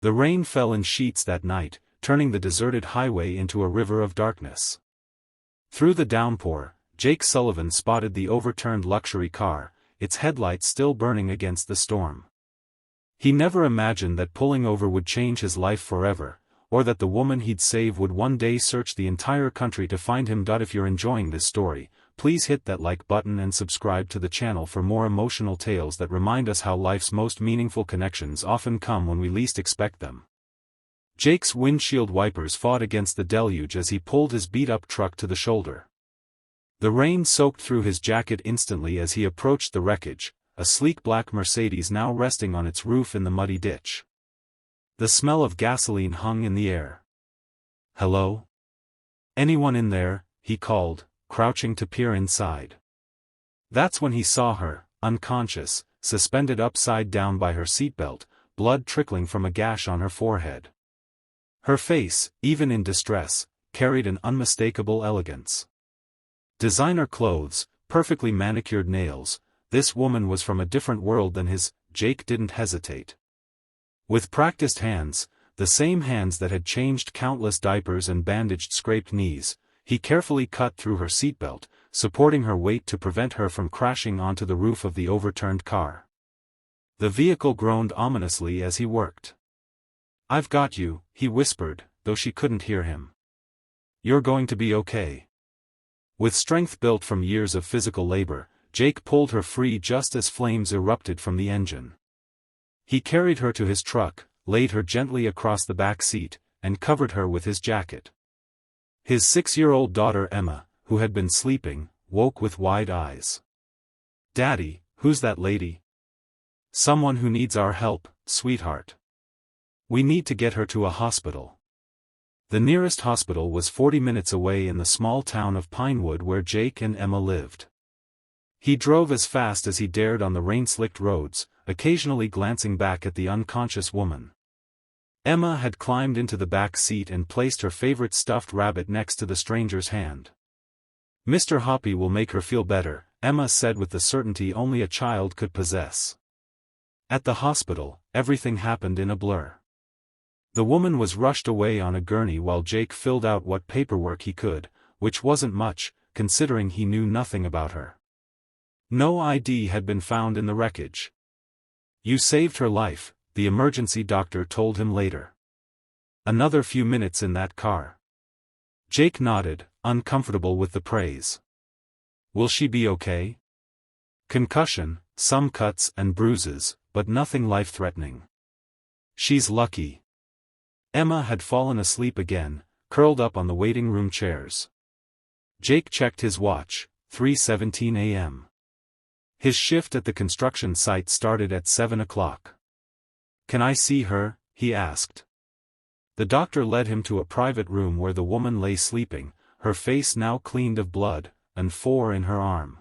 The rain fell in sheets that night, turning the deserted highway into a river of darkness. Through the downpour, Jake Sullivan spotted the overturned luxury car, its headlights still burning against the storm. He never imagined that pulling over would change his life forever, or that the woman he'd save would one day search the entire country to find him. If you're enjoying this story, please hit that like button and subscribe to the channel for more emotional tales that remind us how life's most meaningful connections often come when we least expect them. Jake's windshield wipers fought against the deluge as he pulled his beat-up truck to the shoulder. The rain soaked through his jacket instantly as he approached the wreckage, a sleek black Mercedes now resting on its roof in the muddy ditch. The smell of gasoline hung in the air. "Hello? Anyone in there?" he called, crouching to peer inside. That's when he saw her, unconscious, suspended upside down by her seatbelt, blood trickling from a gash on her forehead. Her face, even in distress, carried an unmistakable elegance. Designer clothes, perfectly manicured nails, this woman was from a different world than his. Jake didn't hesitate. With practiced hands, the same hands that had changed countless diapers and bandaged scraped knees, he carefully cut through her seatbelt, supporting her weight to prevent her from crashing onto the roof of the overturned car. The vehicle groaned ominously as he worked. "I've got you," he whispered, though she couldn't hear him. "You're going to be okay." With strength built from years of physical labor, Jake pulled her free just as flames erupted from the engine. He carried her to his truck, laid her gently across the back seat, and covered her with his jacket. His 6-year-old daughter Emma, who had been sleeping, woke with wide eyes. "Daddy, who's that lady?" "Someone who needs our help, sweetheart. We need to get her to a hospital." The nearest hospital was 40 minutes away in the small town of Pinewood where Jake and Emma lived. He drove as fast as he dared on the rain-slicked roads, occasionally glancing back at the unconscious woman. Emma had climbed into the back seat and placed her favorite stuffed rabbit next to the stranger's hand. "Mr. Hoppy will make her feel better," Emma said with the certainty only a child could possess. At the hospital, everything happened in a blur. The woman was rushed away on a gurney while Jake filled out what paperwork he could, which wasn't much, considering he knew nothing about her. No ID had been found in the wreckage. "You saved her life," the emergency doctor told him later. "Another few minutes in that car." Jake nodded, uncomfortable with the praise. "Will she be okay?" "Concussion, some cuts and bruises, but nothing life-threatening." "She's lucky." Emma had fallen asleep again, curled up on the waiting room chairs. Jake checked his watch, 3:17 a.m. His shift at the construction site started at 7 o'clock. "Can I see her?" he asked. The doctor led him to a private room where the woman lay sleeping, her face now cleaned of blood, and 4 in her arm.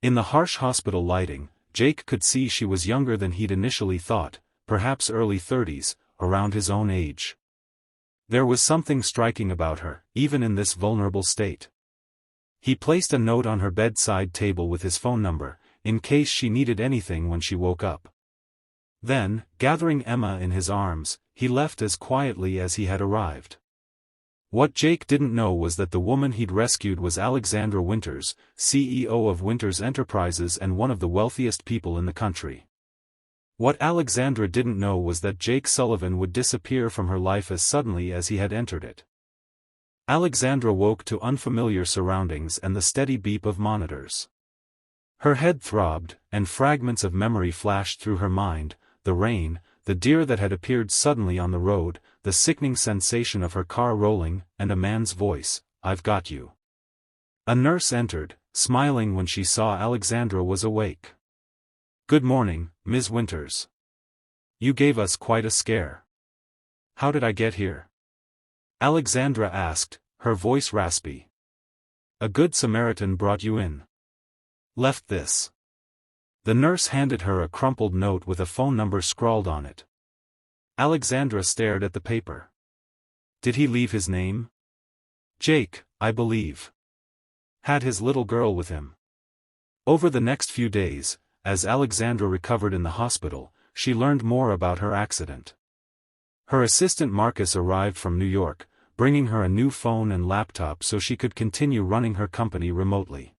In the harsh hospital lighting, Jake could see she was younger than he'd initially thought, perhaps early 30s, around his own age. There was something striking about her, even in this vulnerable state. He placed a note on her bedside table with his phone number, in case she needed anything when she woke up. Then, gathering Emma in his arms, he left as quietly as he had arrived. What Jake didn't know was that the woman he'd rescued was Alexandra Winters, CEO of Winters Enterprises and one of the wealthiest people in the country. What Alexandra didn't know was that Jake Sullivan would disappear from her life as suddenly as he had entered it. Alexandra woke to unfamiliar surroundings and the steady beep of monitors. Her head throbbed, and fragments of memory flashed through her mind: the rain, the deer that had appeared suddenly on the road, the sickening sensation of her car rolling, and a man's voice, "I've got you." A nurse entered, smiling when she saw Alexandra was awake. "Good morning, Ms. Winters. You gave us quite a scare." "How did I get here?" Alexandra asked, her voice raspy. "A good Samaritan brought you in. Left this." The nurse handed her a crumpled note with a phone number scrawled on it. Alexandra stared at the paper. "Did he leave his name?" "Jake, I believe. Had his little girl with him." Over the next few days, as Alexandra recovered in the hospital, she learned more about her accident. Her assistant Marcus arrived from New York, bringing her a new phone and laptop so she could continue running her company remotely.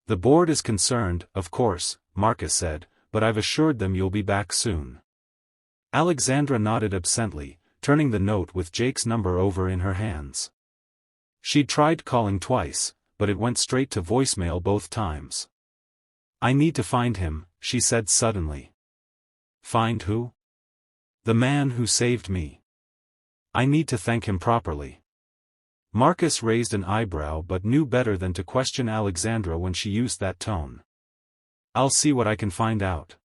"The board is concerned, of course," Marcus said, "but I've assured them you'll be back soon." Alexandra nodded absently, turning the note with Jake's number over in her hands. She'd tried calling twice, but it went straight to voicemail both times. "I need to find him," she said suddenly. "Find who?" "The man who saved me. I need to thank him properly." Marcus raised an eyebrow but knew better than to question Alexandra when she used that tone. "I'll see what I can find out."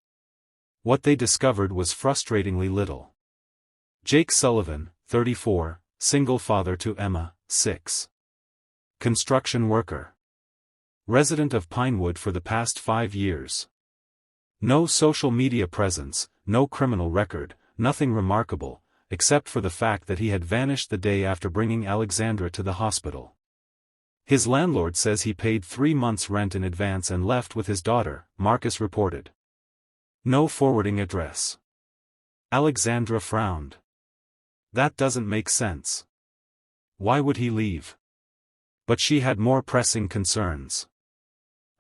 What they discovered was frustratingly little. Jake Sullivan, 34, single father to Emma, 6. Construction worker. Resident of Pinewood for the past 5 years. No social media presence, no criminal record, nothing remarkable, except for the fact that he had vanished the day after bringing Alexandra to the hospital. His landlord says he paid 3 months' rent in advance and left with his daughter, Marcus reported. No forwarding address. Alexandra frowned. That doesn't make sense. Why would he leave? But she had more pressing concerns.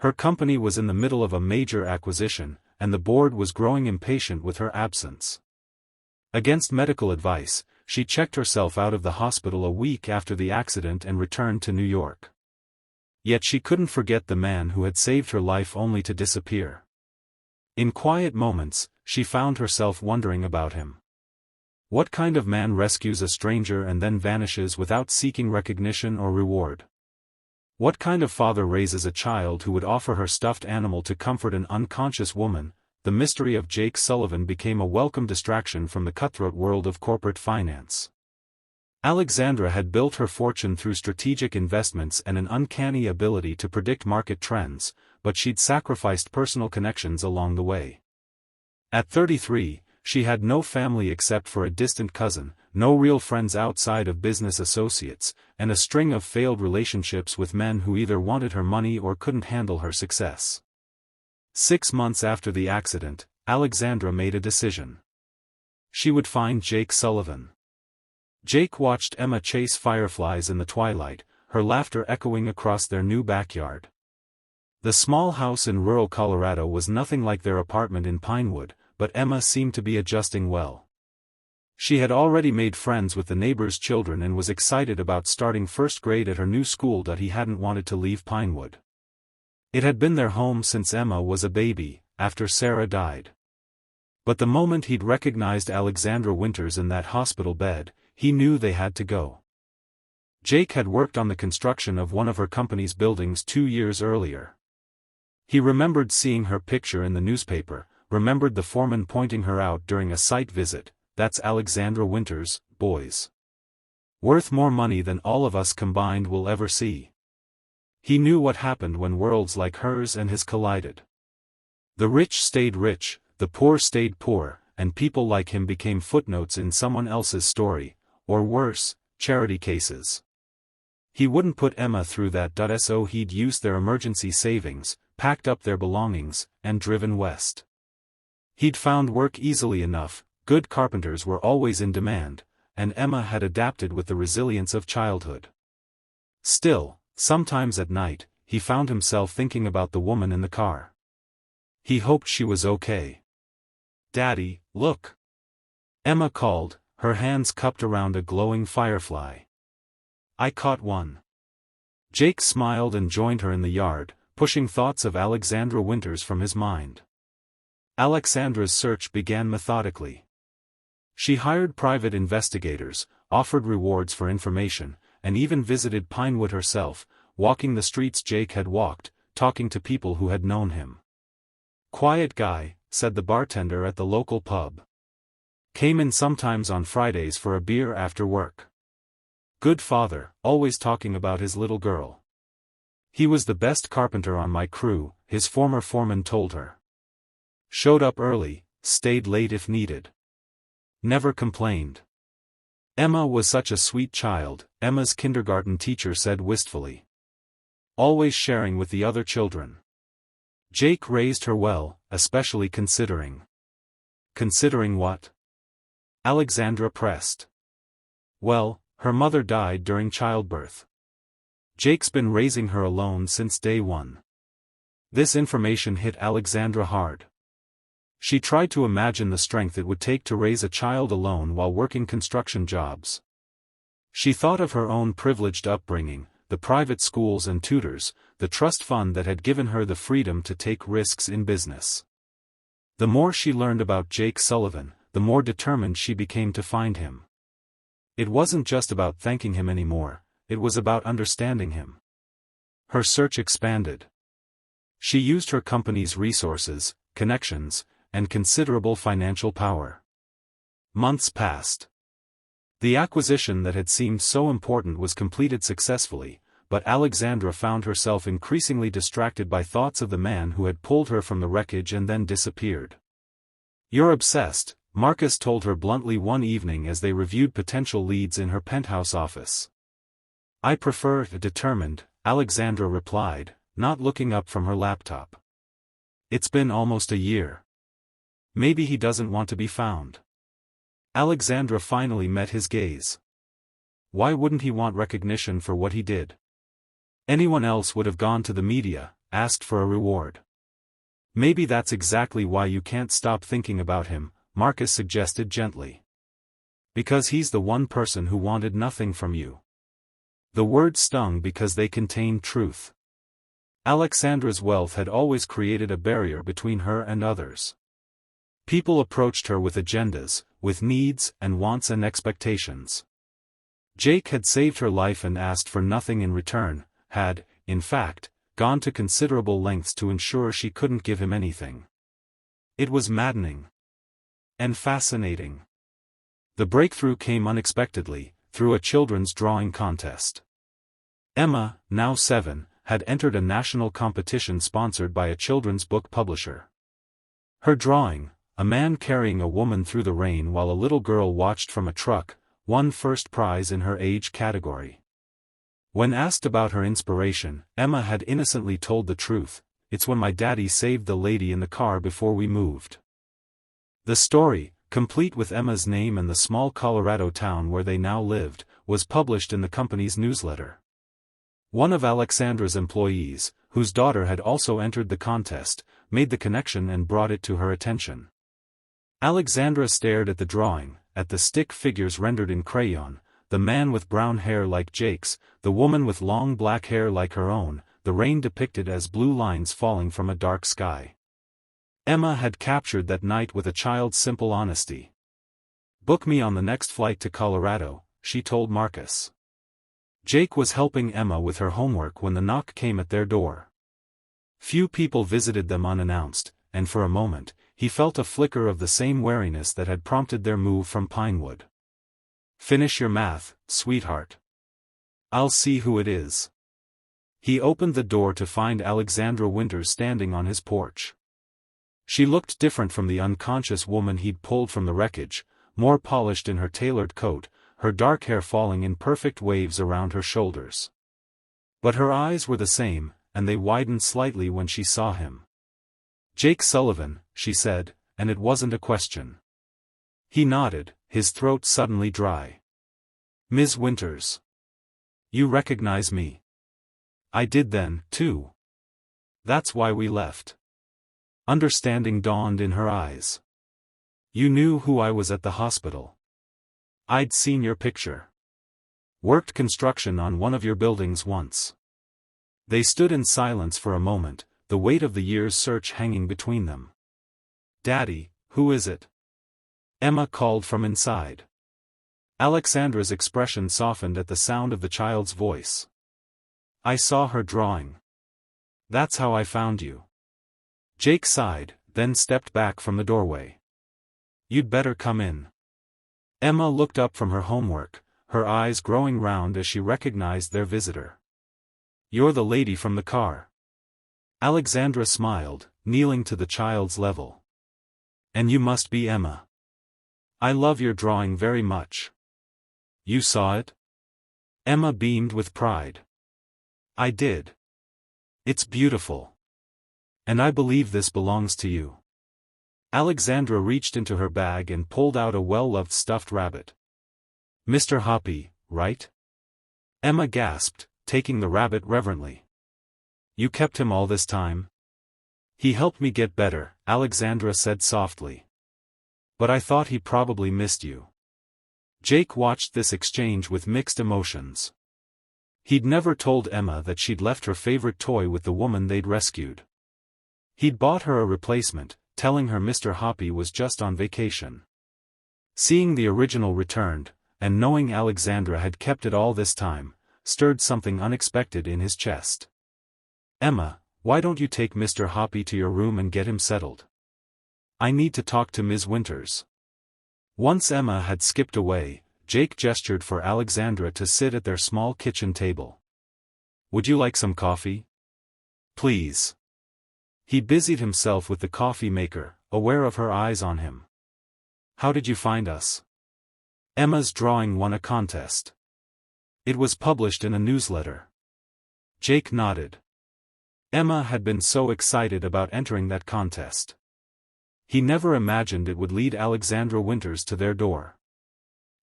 Her company was in the middle of a major acquisition, and the board was growing impatient with her absence. Against medical advice, she checked herself out of the hospital a week after the accident and returned to New York. Yet she couldn't forget the man who had saved her life only to disappear. In quiet moments, she found herself wondering about him. What kind of man rescues a stranger and then vanishes without seeking recognition or reward? What kind of father raises a child who would offer her stuffed animal to comfort an unconscious woman? The mystery of Jake Sullivan became a welcome distraction from the cutthroat world of corporate finance. Alexandra had built her fortune through strategic investments and an uncanny ability to predict market trends, but she'd sacrificed personal connections along the way. At 33, she had no family except for a distant cousin, no real friends outside of business associates, and a string of failed relationships with men who either wanted her money or couldn't handle her success. 6 months after the accident, Alexandra made a decision. She would find Jake Sullivan. Jake watched Emma chase fireflies in the twilight, her laughter echoing across their new backyard. The small house in rural Colorado was nothing like their apartment in Pinewood, but Emma seemed to be adjusting well. She had already made friends with the neighbors' children and was excited about starting first grade at her new school. He hadn't wanted to leave Pinewood. It had been their home since Emma was a baby, after Sarah died. But the moment he'd recognized Alexandra Winters in that hospital bed, he knew they had to go. Jake had worked on the construction of one of her company's buildings 2 years earlier. He remembered seeing her picture in the newspaper, remembered the foreman pointing her out during a site visit. "That's Alexandra Winters, boys. Worth more money than all of us combined will ever see." He knew what happened when worlds like hers and his collided. The rich stayed rich, the poor stayed poor, and people like him became footnotes in someone else's story, or worse, charity cases. He wouldn't put Emma through that. So he'd used their emergency savings, packed up their belongings, and driven west. He'd found work easily enough, good carpenters were always in demand, and Emma had adapted with the resilience of childhood. Still, sometimes at night, he found himself thinking about the woman in the car. He hoped she was okay. "Daddy, look!" Emma called, her hands cupped around a glowing firefly. "I caught one." Jake smiled and joined her in the yard, pushing thoughts of Alexandra Winters from his mind. Alexandra's search began methodically. She hired private investigators, offered rewards for information, and even visited Pinewood herself, walking the streets Jake had walked, talking to people who had known him. "Quiet guy," said the bartender at the local pub. "Came in sometimes on Fridays for a beer after work. Good father, always talking about his little girl. He was the best carpenter on my crew," his former foreman told her. "Showed up early, stayed late if needed. Never complained." "Emma was such a sweet child," Emma's kindergarten teacher said wistfully. "Always sharing with the other children. Jake raised her well, especially considering." "Considering what?" Alexandra pressed. Well, her mother died during childbirth. Jake's been raising her alone since day one. This information hit Alexandra hard. She tried to imagine the strength it would take to raise a child alone while working construction jobs. She thought of her own privileged upbringing, the private schools and tutors, the trust fund that had given her the freedom to take risks in business. The more she learned about Jake Sullivan, the more determined she became to find him. It wasn't just about thanking him anymore, it was about understanding him. Her search expanded. She used her company's resources, connections, and considerable financial power. Months passed. The acquisition that had seemed so important was completed successfully, but Alexandra found herself increasingly distracted by thoughts of the man who had pulled her from the wreckage and then disappeared. "You're obsessed," Marcus told her bluntly one evening as they reviewed potential leads in her penthouse office. "I prefer," determined, Alexandra replied, not looking up from her laptop. "It's been almost a year. Maybe he doesn't want to be found." Alexandra finally met his gaze. Why wouldn't he want recognition for what he did? Anyone else would have gone to the media, asked for a reward. "Maybe that's exactly why you can't stop thinking about him," Marcus suggested gently. "Because he's the one person who wanted nothing from you." The words stung because they contained truth. Alexandra's wealth had always created a barrier between her and others. People approached her with agendas, with needs and wants and expectations. Jake had saved her life and asked for nothing in return, had, in fact, gone to considerable lengths to ensure she couldn't give him anything. It was maddening. And fascinating. The breakthrough came unexpectedly, through a children's drawing contest. Emma, now 7, had entered a national competition sponsored by a children's book publisher. Her drawing, a man carrying a woman through the rain while a little girl watched from a truck, won first prize in her age category. When asked about her inspiration, Emma had innocently told the truth: "It's when my daddy saved the lady in the car before we moved." The story, complete with Emma's name and the small Colorado town where they now lived, was published in the company's newsletter. One of Alexandra's employees, whose daughter had also entered the contest, made the connection and brought it to her attention. Alexandra stared at the drawing, at the stick figures rendered in crayon, the man with brown hair like Jake's, the woman with long black hair like her own, the rain depicted as blue lines falling from a dark sky. Emma had captured that night with a child's simple honesty. "Book me on the next flight to Colorado," she told Marcus. Jake was helping Emma with her homework when the knock came at their door. Few people visited them unannounced, and for a moment, he felt a flicker of the same wariness that had prompted their move from Pinewood. "Finish your math, sweetheart. I'll see who it is." He opened the door to find Alexandra Winters standing on his porch. She looked different from the unconscious woman he'd pulled from the wreckage, more polished in her tailored coat, her dark hair falling in perfect waves around her shoulders. But her eyes were the same, and they widened slightly when she saw him. "Jake Sullivan," she said, and it wasn't a question. He nodded, his throat suddenly dry. "Ms. Winters. You recognize me?" "I did then, too. That's why we left." Understanding dawned in her eyes. "You knew who I was at the hospital. I'd seen your picture. Worked construction on one of your buildings once." They stood in silence for a moment, the weight of the year's search hanging between them. "Daddy, who is it?" Emma called from inside. Alexandra's expression softened at the sound of the child's voice. "I saw her drawing. That's how I found you." Jake sighed, then stepped back from the doorway. "You'd better come in." Emma looked up from her homework, her eyes growing round as she recognized their visitor. "You're the lady from the car." Alexandra smiled, kneeling to the child's level. "And you must be Emma. I love your drawing very much." "You saw it?" Emma beamed with pride. "I did. It's beautiful. And I believe this belongs to you." Alexandra reached into her bag and pulled out a well-loved stuffed rabbit. "Mr. Hoppy, right?" Emma gasped, taking the rabbit reverently. "You kept him all this time?" "He helped me get better," Alexandra said softly. "But I thought he probably missed you." Jake watched this exchange with mixed emotions. He'd never told Emma that she'd left her favorite toy with the woman they'd rescued. He'd bought her a replacement, telling her Mr. Hoppy was just on vacation. Seeing the original returned, and knowing Alexandra had kept it all this time, stirred something unexpected in his chest. "Emma, why don't you take Mr. Hoppy to your room and get him settled? I need to talk to Ms. Winters." Once Emma had skipped away, Jake gestured for Alexandra to sit at their small kitchen table. "Would you like some coffee? Please." He busied himself with the coffee maker, aware of her eyes on him. "How did you find us?" Emma's drawing won a contest. "It was published in a newsletter." Jake nodded. Emma had been so excited about entering that contest. He never imagined it would lead Alexandra Winters to their door.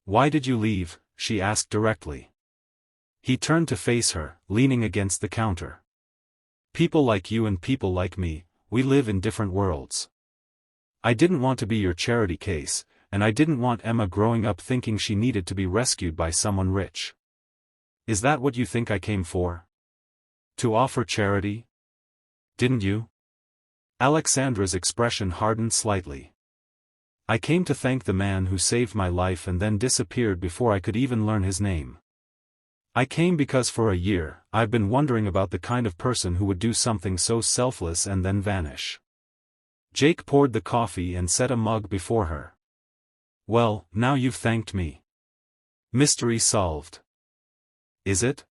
"Why did you leave?" she asked directly. He turned to face her, leaning against the counter. "People like you and people like me, we live in different worlds. I didn't want to be your charity case, and I didn't want Emma growing up thinking she needed to be rescued by someone rich." "Is that what you think I came for? To offer charity? Didn't you?" Alexandra's expression hardened slightly. "I came to thank the man who saved my life and then disappeared before I could even learn his name. I came because for a year, I've been wondering about the kind of person who would do something so selfless and then vanish." Jake poured the coffee and set a mug before her. "Well, now you've thanked me. Mystery solved. Is it?"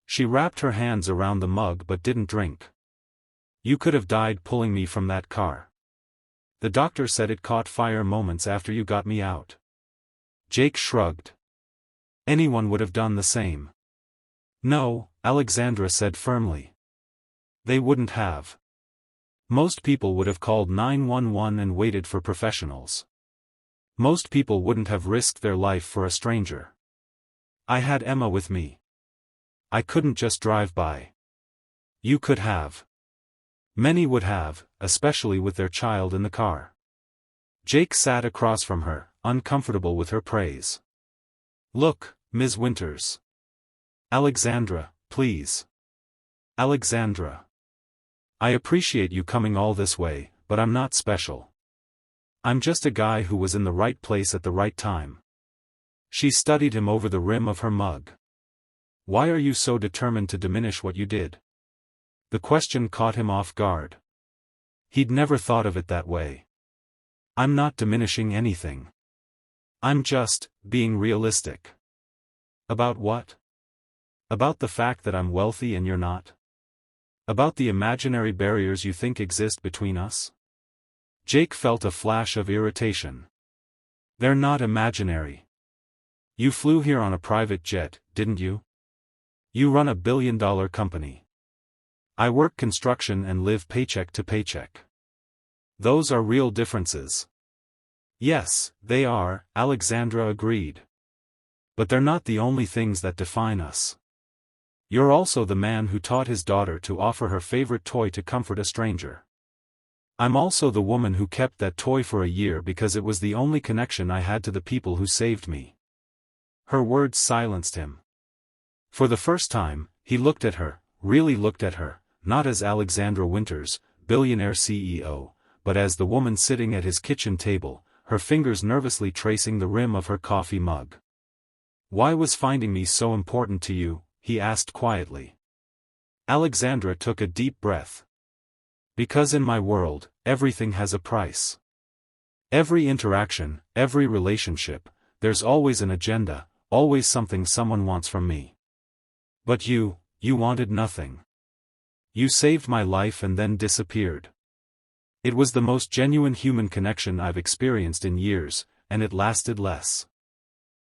She wrapped her hands around the mug but didn't drink. "You could have died pulling me from that car. The doctor said it caught fire moments after you got me out." Jake shrugged. "Anyone would have done the same." "No," Alexandra said firmly. "They wouldn't have. Most people would have called 911 and waited for professionals. Most people wouldn't have risked their life for a stranger. I had Emma with me. I couldn't just drive by. You could have. Many would have, especially with their child in the car." Jake sat across from her, uncomfortable with her praise. "Look, Ms. Winters. Alexandra, please. Alexandra. I appreciate you coming all this way, but I'm not special. I'm just a guy who was in the right place at the right time." She studied him over the rim of her mug. "Why are you so determined to diminish what you did?" The question caught him off guard. He'd never thought of it that way. "I'm not diminishing anything. I'm just being realistic." "About what?" "About the fact that I'm wealthy and you're not. About the imaginary barriers you think exist between us." Jake felt a flash of irritation. "They're not imaginary. You flew here on a private jet, didn't you? You run a billion-dollar company. I work construction and live paycheck to paycheck. Those are real differences." "Yes, they are," Alexandra agreed. "But they're not the only things that define us. You're also the man who taught his daughter to offer her favorite toy to comfort a stranger. I'm also the woman who kept that toy for a year because it was the only connection I had to the people who saved me." Her words silenced him. For the first time, he looked at her, really looked at her, not as Alexandra Winters, billionaire CEO, but as the woman sitting at his kitchen table, her fingers nervously tracing the rim of her coffee mug. "Why was finding me so important to you?" he asked quietly. Alexandra took a deep breath. "Because in my world, everything has a price. Every interaction, every relationship, there's always an agenda, always something someone wants from me. But you wanted nothing. You saved my life and then disappeared. It was the most genuine human connection I've experienced in years, and it lasted less